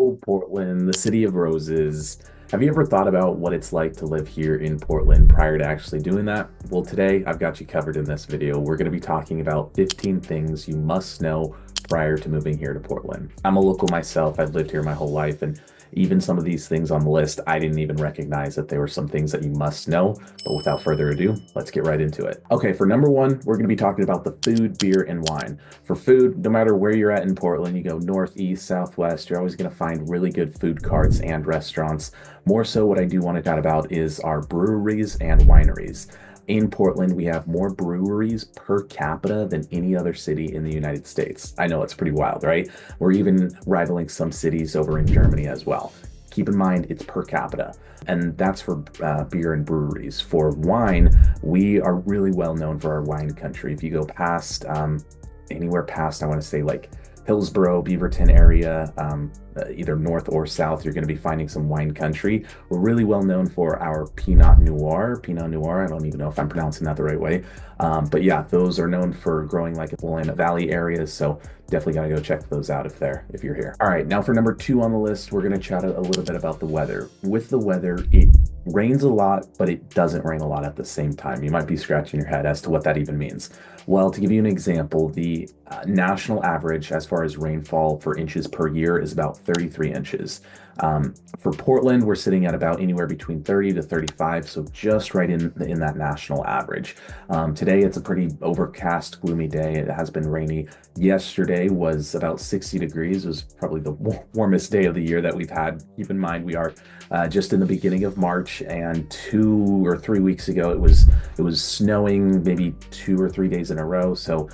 Oh, Portland, the city of roses. Have you ever thought about what it's like to live here in Portland prior to actually doing that? Well, today I've got you covered in this video. We're going to be talking about 15 things you must know prior to moving here to Portland. I'm a local myself. I've lived here my whole life, and even some of these things on the list, I didn't even recognize that they were some things that you must know. But without further ado, let's get right into it. Okay, for number one, we're going to be talking about the food, beer, and wine. For food, no matter where you're at in Portland, you go north, east, southwest, you're always going to find really good food carts and restaurants. More so, what I do want to chat about is our breweries and wineries. In Portland, we have more breweries per capita than any other city in the United States. I know it's pretty wild, right? We're even rivaling some cities over in Germany as well. Keep in mind, it's per capita, and that's for beer and breweries. For wine, we are really well known for our wine country. If you go past anywhere past, I want to say like Hillsborough, Beaverton area, either north or south, you're going to be finding some wine country. We're really well known for our Pinot Noir. Pinot Noir, I don't even know if I'm pronouncing that the right way. But yeah, those are known for growing like in Willamette Valley areas. So definitely got to go check those out if you're here. All right, now for number two on the list, we're going to chat a little bit about the weather. With the weather, it rains a lot, but it doesn't rain a lot at the same time. You might be scratching your head as to what that even means. Well, to give you an example, the national average as far as rainfall for inches per year is about 33 inches. For Portland, we're sitting at about anywhere between 30 to 35, so just right in that national average. Today, it's a pretty overcast, gloomy day. It has been rainy. Yesterday was about 60 degrees. It was probably the warmest day of the year that we've had. Keep in mind, we are just in the beginning of March, and 2 or 3 weeks ago, it was snowing maybe 2 or 3 days in a row. So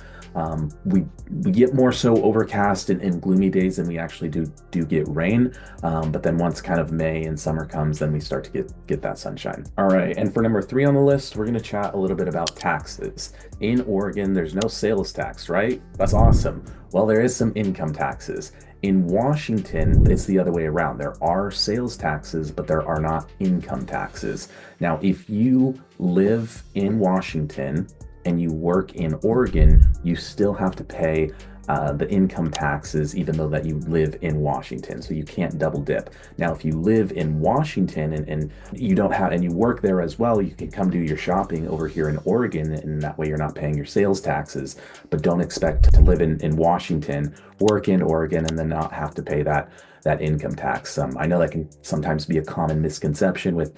we get more so overcast and gloomy days than we actually do get rain. But then once kind of May and summer comes, then we start to get that sunshine. All right, and for number three on the list, we're going to chat a little bit about taxes. In Oregon, there's no sales tax, right? That's awesome. Well, there is some income taxes. In Washington, it's the other way around. There are sales taxes, but there are not income taxes. Now, if you live in Washington and you work in Oregon, you still have to pay the income taxes, even though that you live in Washington. So you can't double dip. Now, if you live in Washington and you don't have, and you work there as well, you can come do your shopping over here in Oregon, and that way you're not paying your sales taxes. But don't expect to live in Washington, work in Oregon, and then not have to pay that income tax. I know that can sometimes be a common misconception with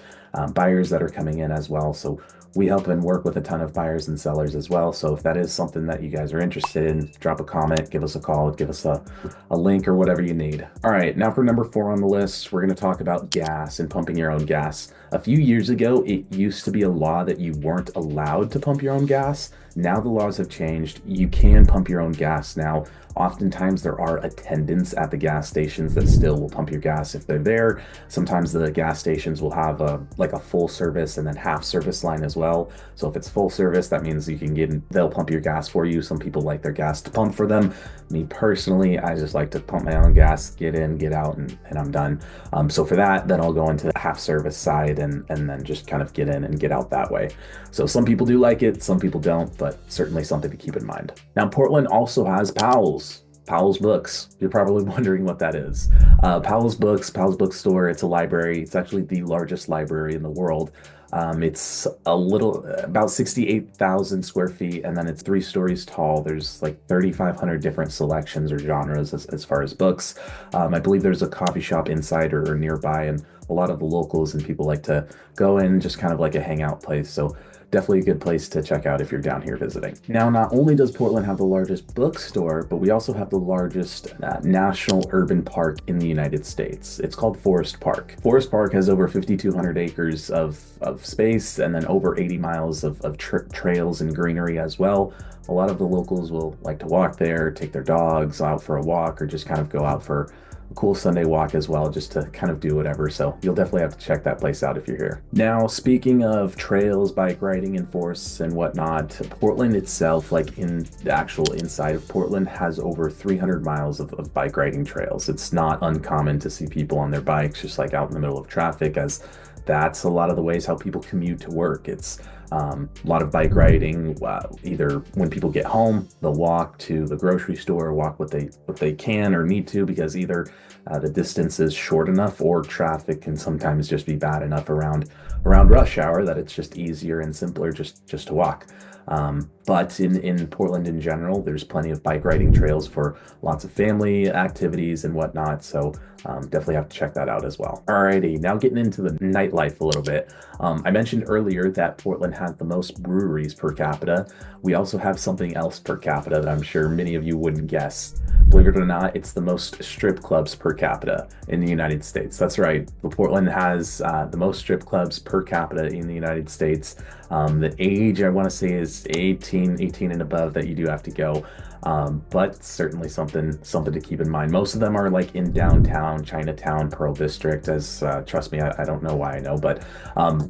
buyers that are coming in as well. So we help and work with a ton of buyers and sellers as well. So if that is something that you guys are interested in, drop a comment, give us a call, give us a link or whatever you need. All right, now for number four on the list, we're going to talk about gas and pumping your own gas. A few years ago, it used to be a law that you weren't allowed to pump your own gas. Now the laws have changed. You can pump your own gas now. Oftentimes there are attendants at the gas stations that still will pump your gas if they're there. Sometimes the gas stations will have like a full service and then half service line as well. So if it's full service, that means you can they'll pump your gas for you. Some people like their gas to pump for them. Me personally, I just like to pump my own gas, get in, get out, and I'm done. So for that, then I'll go into the half service side and then just kind of get in and get out that way. So some people do like it, some people don't, but certainly something to keep in mind. Now, Portland also has Powell's Books. You're probably wondering what that is. Powell's Bookstore. It's a library. It's actually the largest library in the world. It's about 68,000 square feet, and then it's 3 stories tall. There's like 3,500 different selections or genres as far as books. I believe there's a coffee shop inside or nearby, and a lot of the locals and people like to go in, just kind of like a hangout place. So definitely a good place to check out if you're down here visiting. Now, not only does Portland have the largest bookstore, but we also have the largest national urban park in the United States. It's called Forest Park. Forest Park has over 5,200 acres of space, and then over 80 miles of trails and greenery as well. A lot of the locals will like to walk there, take their dogs out for a walk, or just kind of go out for a cool Sunday walk as well, just to kind of do whatever. So you'll definitely have to check that place out if you're here. Now, speaking of trails, bike riding, and forests and whatnot, Portland itself, like in the actual inside of Portland, has over 300 miles of bike riding trails. It's not uncommon to see people on their bikes just like out in the middle of traffic, as that's a lot of the ways how people commute to work. It's A lot of bike riding, either when people get home, they'll walk to the grocery store, walk what they can or need to, because either the distance is short enough or traffic can sometimes just be bad enough around rush hour that it's just easier and simpler just to walk. But in Portland in general, there's plenty of bike riding trails for lots of family activities and whatnot. So definitely have to check that out as well. Alrighty, now getting into the nightlife a little bit. I mentioned earlier that Portland has the most breweries per capita. We also have something else per capita that I'm sure many of you wouldn't guess. Believe it or not, it's the most strip clubs per capita in the United States. That's right. Portland has the most strip clubs per capita in the United States. The age, I want to say, is 18 and above that you do have to go. But certainly something to keep in mind. Most of them are like in downtown, Chinatown, Pearl District, as trust me, I don't know why I know, but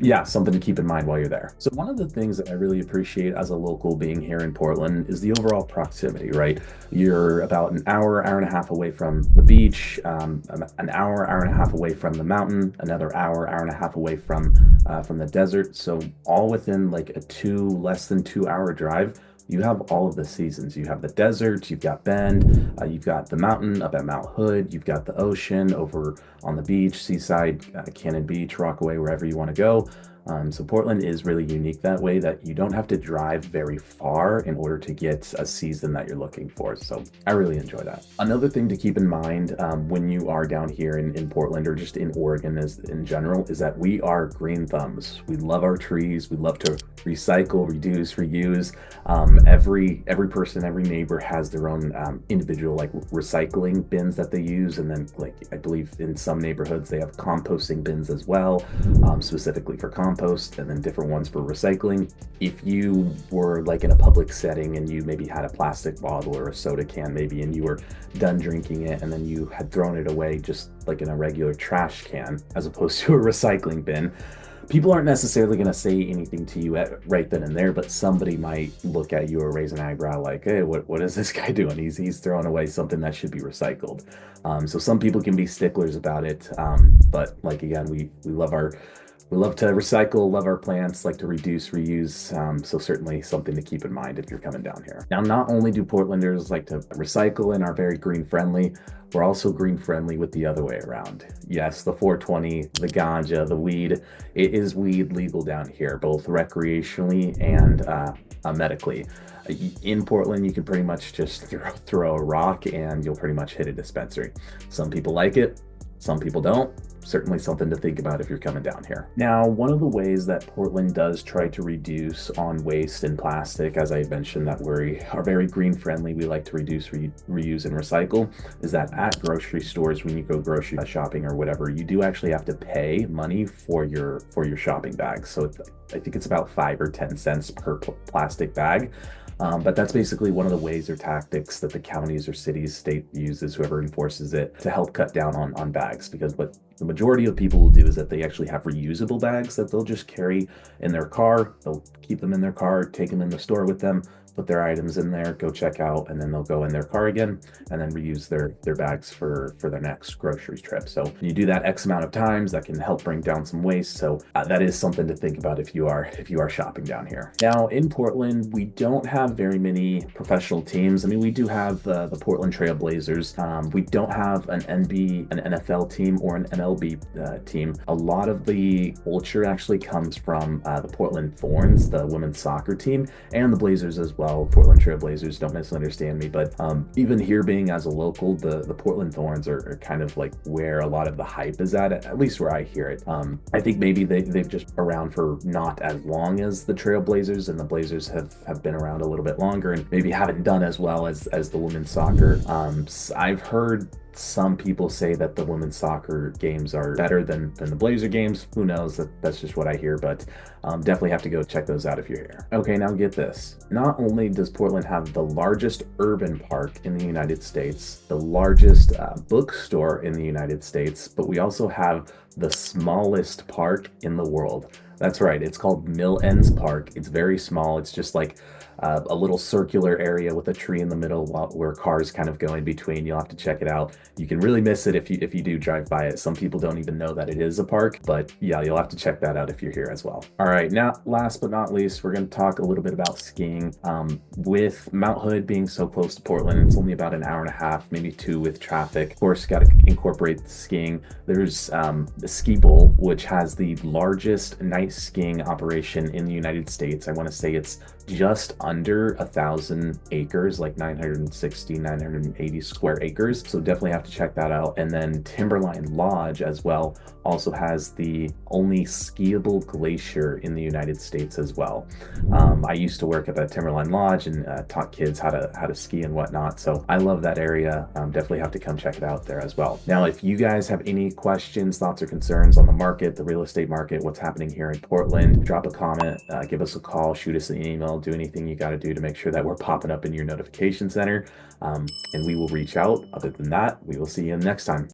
yeah, something to keep in mind while you're there. So one of the things that I really appreciate as a local being here in Portland is the overall proximity, right? You're about an hour and a half away from the beach, an hour and a half away from the mountain, another hour and a half away from the desert. So all within like a less than 2 hour drive. You have all of the seasons. You have the desert, you've got Bend, you've got the mountain up at Mount Hood, you've got the ocean over on the beach, Seaside, Cannon Beach, Rockaway, wherever you want to go. So Portland is really unique that way, that you don't have to drive very far in order to get a season that you're looking for. So I really enjoy that. Another thing to keep in mind when you are down here in Portland, or just in Oregon in general, is that we are green thumbs. We love our trees. We love to recycle, reduce, reuse. Every person, every neighbor has their own individual like recycling bins that they use. And then like, I believe in some neighborhoods, they have composting bins as well, specifically for compost, and then different ones for recycling. If you were like in a public setting and you maybe had a plastic bottle or a soda can maybe, and you were done drinking it and then you had thrown it away just like in a regular trash can as opposed to a recycling bin, people aren't necessarily going to say anything to you right then and there, but somebody might look at you or raise an eyebrow like, hey, what is this guy doing? He's throwing away something that should be recycled. So some people can be sticklers about it, but like again, we love to recycle, love our plants, like to reduce, reuse. So certainly something to keep in mind if you're coming down here. Now, not only do Portlanders like to recycle and are very green friendly, we're also green friendly with the other way around. Yes, the 420, the ganja, the weed. It is weed legal down here, both recreationally and medically. In Portland, you can pretty much just throw a rock and you'll pretty much hit a dispensary. Some people like it, some people don't. Certainly something to think about if you're coming down here. Now, one of the ways that Portland does try to reduce on waste and plastic, as I mentioned, that we are very green friendly, we like to reduce, reuse, and recycle, is that at grocery stores, when you go grocery shopping or whatever, you do actually have to pay money for your shopping bags. So I think it's about 5 or 10 cents per plastic bag. But that's basically one of the ways or tactics that the counties or cities, state uses, whoever enforces it, to help cut down on bags. Because what the majority of people will do is that they actually have reusable bags that they'll just carry in their car. They'll keep them in their car, take them in the store with them, put their items in there, go check out, and then they'll go in their car again and then reuse their bags for their next grocery trip. So when you do that X amount of times, that can help bring down some waste. So that is something to think about if you are shopping down here. Now in Portland, we don't have very many professional teams. I mean, we do have the Portland Trail Blazers. We don't have an NFL team or an MLB team. A lot of the culture actually comes from the Portland Thorns, the women's soccer team, and the Blazers as well. Portland Trail Blazers, don't misunderstand me, but even here being as a local, the Portland Thorns are kind of like where a lot of the hype is at least where I hear it. I think maybe they've just around for not as long as the Trail Blazers, and the Blazers have been around a little bit longer and maybe haven't done as well as the women's soccer. I've heard some people say that the women's soccer games are better than the Blazer games. Who knows? That's just what I hear, but definitely have to go check those out if you're here. Okay, now get this. Not only does Portland have the largest urban park in the United States, the largest bookstore in the United States, but we also have the smallest park in the world. That's right, it's called Mill Ends Park. It's very small. It's just like a little circular area with a tree in the middle where cars kind of go in between. You'll have to check it out. You can really miss it if you do drive by it. Some people don't even know that it is a park, but yeah, you'll have to check that out if you're here as well. All right, now last but not least, we're going to talk a little bit about skiing. With Mount Hood being so close to Portland, it's only about an hour and a half, maybe two with traffic. Of course, got to incorporate the skiing. There's the Ski Bowl, which has the largest night skiing operation in the United States. I want to say it's just under 1,000 acres, like 960, 980 square acres. So definitely have to check that out. And then Timberline Lodge as well also has the only skiable glacier in the United States as well. I used to work at that Timberline Lodge and taught kids how to ski and whatnot. So I love that area. Definitely have to come check it out there as well. Now, if you guys have any questions, thoughts, or concerns on the market, the real estate market, what's happening here in Portland, drop a comment, give us a call, shoot us an email, do anything you got to do to make sure that we're popping up in your notification center, and we will reach out. Other than that, we will see you next time.